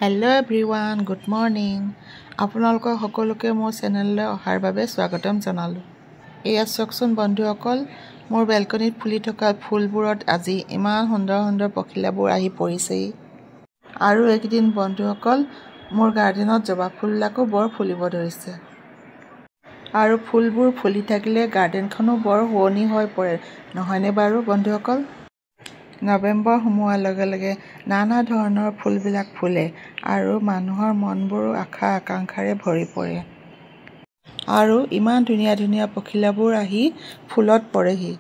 Hello' everyone, good morning. আপোনালোকক সকলোকে মোৰ চেনেললৈ অহাৰ বাবে স্বাগতম জনালোঁ। এয়া চাওকচোন বন্ধুসকল, মোৰ বেলকনিত ফুলি থকা ফুলবোৰত আজি ইমান সুন্দৰ সুন্দৰ পখিলাবোৰ আহি পৰিছেই। আৰু এইকেইদিন বন্ধুসকল, মোৰ গাৰ্ডেনত জবা ফুলবিলাকো বৰ ফুলিব ধৰিছে। আৰু ফুলবোৰ ফুলি থাকিলে গাৰ্ডেনখনো বৰ শুৱনি হৈ পৰে, নহয়নে বাৰু বন্ধুসকল? নৱেম্বৰ সোমোৱাৰ লগে লগে নানা ধৰণৰ ফুলবিলাক ফুলে আৰু মানুহৰ মনবোৰো আশা আকাংক্ষাৰে ভৰি পৰে। আৰু ইমান ধুনীয়া ধুনীয়া পখিলাবোৰ আহি ফুলত পৰেহি।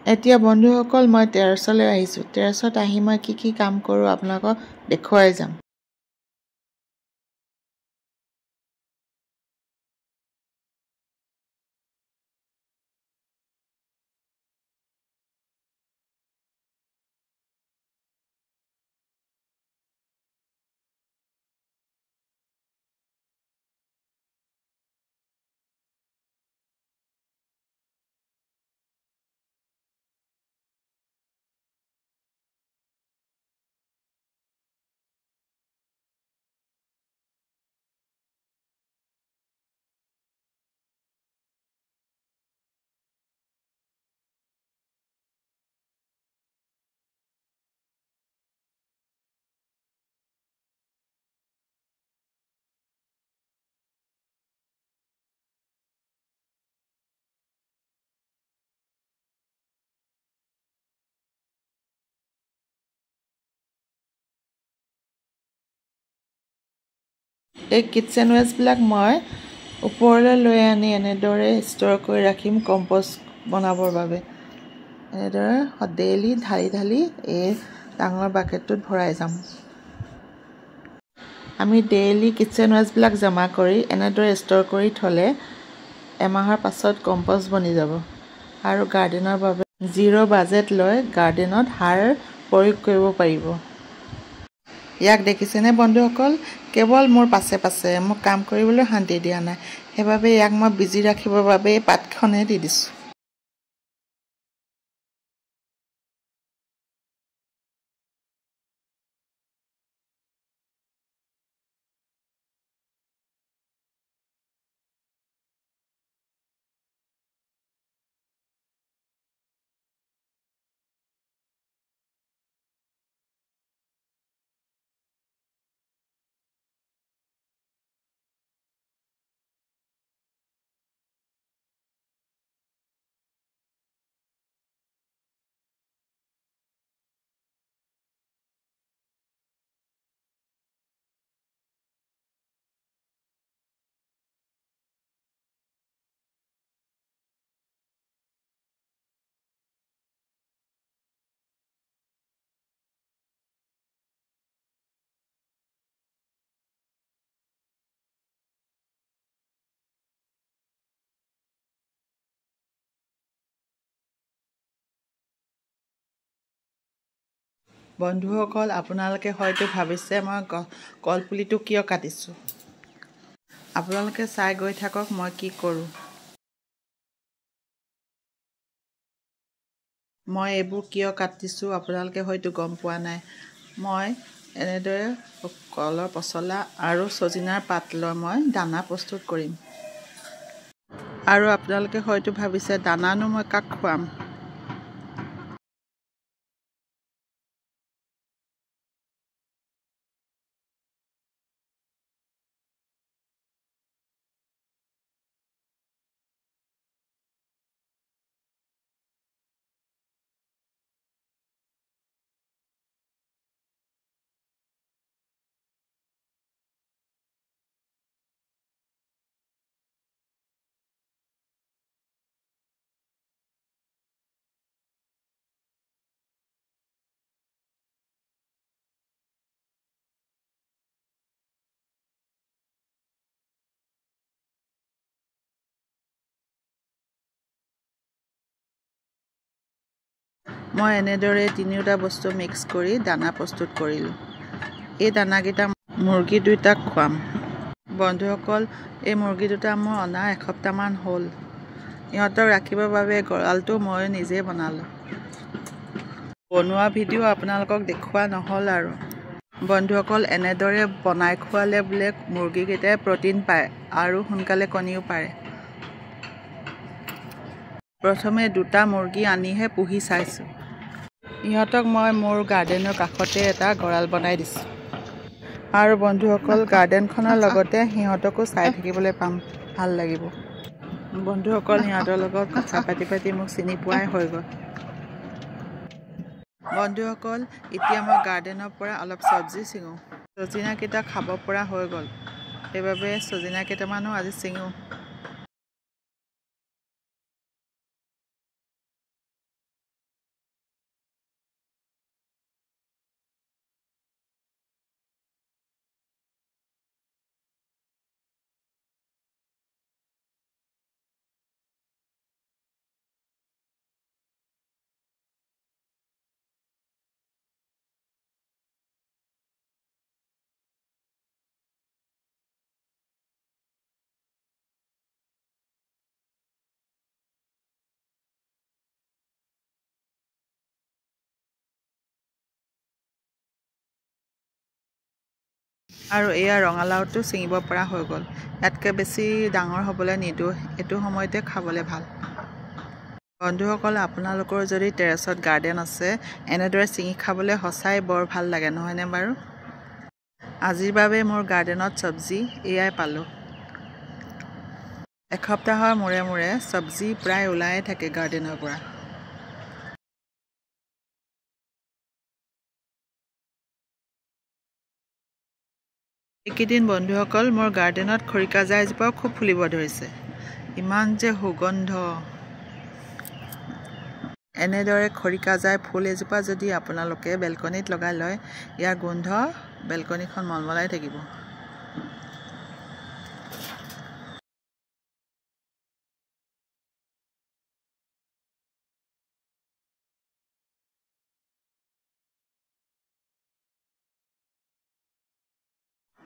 এতিয়া বন্ধুসকল, মই টেৰেছলৈ আহিছোঁ। টেৰেছত আহি মই কি কাম কৰোঁ আপোনালোকক দেখুৱাই যাম। এই কিটচেন ৱেষ্টবিলাক মই ওপৰলৈ লৈ আনি এনেদৰে ষ্ট'ৰ কৰি ৰাখিম কম্পষ্ট বনাবৰ বাবে। এনেদৰে ডেইলি ঢালি ঢালি এই ডাঙৰ বাকেটটোত ভৰাই যাম। আমি ডেইলি কিটচেন ৱেষ্টবিলাক জমা কৰি এনেদৰে ষ্ট'ৰ কৰি থ'লে এমাহৰ পাছত কম্পষ্ট বনি যাব আৰু গাৰ্ডেনৰ বাবে জিৰ' বাজেট লৈ গাৰ্ডেনত সাৰ প্ৰয়োগ কৰিব পাৰিব। ইয়াক দেখিছেনে বন্ধুসকল? কেৱল মোৰ পাছে পাছে মোক কাম কৰিবলৈ শান্তি দিয়া নাই। সেইবাবে ইয়াক মই বিজি ৰাখিবৰ বাবে এই পাতখনে দি দিছোঁ। বন্ধুসকল, আপোনালোকে হয়তো ভাবিছে মই কলপুলিটো কিয় কাটিছোঁ। আপোনালোকে চাই গৈ থাকক মই কি কৰোঁ। মই এইবোৰ কিয় কাটিছোঁ আপোনালোকে হয়তো গম পোৱা নাই। মই এনেদৰে কলৰ পচলা আৰু ছজিনাৰ পাত লৈ মই দানা প্ৰস্তুত কৰিম। আৰু আপোনালোকে হয়তো ভাবিছে দানানো মই কাক খুৱাম। মই এনেদৰে তিনিওটা বস্তু মিক্স কৰি দানা প্ৰস্তুত কৰিলোঁ। এই দানাকেইটা মুৰ্গী দুটাক খুৱাম। বন্ধুসকল, এই মুৰ্গী দুটা মোৰ অনা এসপ্তাহমান হ'ল। ইহঁতক ৰাখিবৰ বাবে গঁৰালটো মই নিজে বনালোঁ। বনোৱা ভিডিঅ' আপোনালোকক দেখুওৱা নহ'ল আৰু। বন্ধুসকল, এনেদৰে বনাই খোৱালে বোলে মুৰ্গীকেইটাই প্ৰ'টিন পায় আৰু সোনকালে কণীও পাৰে। প্ৰথমে দুটা মুৰ্গী আনিহে পুহি চাইছোঁ। ইহঁতক মই মোৰ গাৰ্ডেনৰ কাষতে এটা গঁৰাল বনাই দিছোঁ। আৰু বন্ধুসকল, গাৰ্ডেনখনৰ লগতে সিহঁতকো চাই থাকিবলৈ পাম, ভাল লাগিব। বন্ধুসকল, সিহঁতৰ লগত কথা পাতি পাতি মোক চিনি পোৱাই হৈ গ'ল। বন্ধুসকল, এতিয়া মই গাৰ্ডেনৰ পৰা অলপ চব্জি ছিঙো। চজিনাকেইটা খাব পৰা হৈ গ'ল, সেইবাবে চজিনা কেইটামানো আজি ছিঙো। আৰু এয়া ৰঙালাওটো ছিঙিব পৰা হৈ গ'ল। ইয়াতকৈ বেছি ডাঙৰ হ'বলৈ নিদিওঁ, এইটো সময়তে খাবলৈ ভাল। বন্ধুসকল, আপোনালোকৰ যদি টেৰেছত গাৰ্ডেন আছে, এনেদৰে ছিঙি খাবলৈ সঁচাই বৰ ভাল লাগে, নহয়নে বাৰু? আজিৰ বাবে মোৰ গাৰ্ডেনত চব্জি এয়াই পালোঁ। এসপ্তাহৰ মূৰে মূৰে চব্জি প্ৰায় ওলায়ে থাকে গাৰ্ডেনৰ পৰা। এইকেইদিন বন্ধুসকল, মোৰ গাৰ্ডেনত খৰিকাজা এজোপাও খুব ফুলিব ধৰিছে। ইমান যে সুগন্ধ! এনেদৰে খৰিকাজাৰ ফুল এজোপা যদি আপোনালোকে বেলকনিত লগাই লয়, ইয়াৰ গোন্ধ বেলকনিখন মলমলাই থাকিব।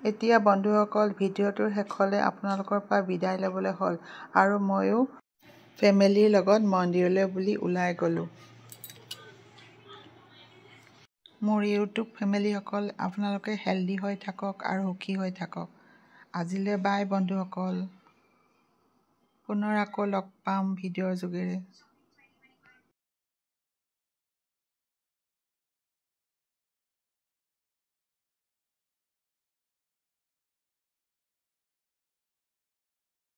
এতিয়া বন্ধুসকল, ভিডিঅ'টোৰ শেষলৈ আপোনালোকৰ পৰা বিদায় ল'বলৈ হ'ল আৰু ময়ো ফেমিলিৰ লগত মন্দিৰলৈ বুলি ওলাই গ'লোঁ। মোৰ ইউটিউব ফেমিলিসকল, আপোনালোকে হেল্ডি হৈ থাকক আৰু সুখী হৈ থাকক। আজিলৈ বাই বন্ধুসকল। পুনৰ আকৌ লগ পাম ভিডিঅ'ৰ যোগেৰে।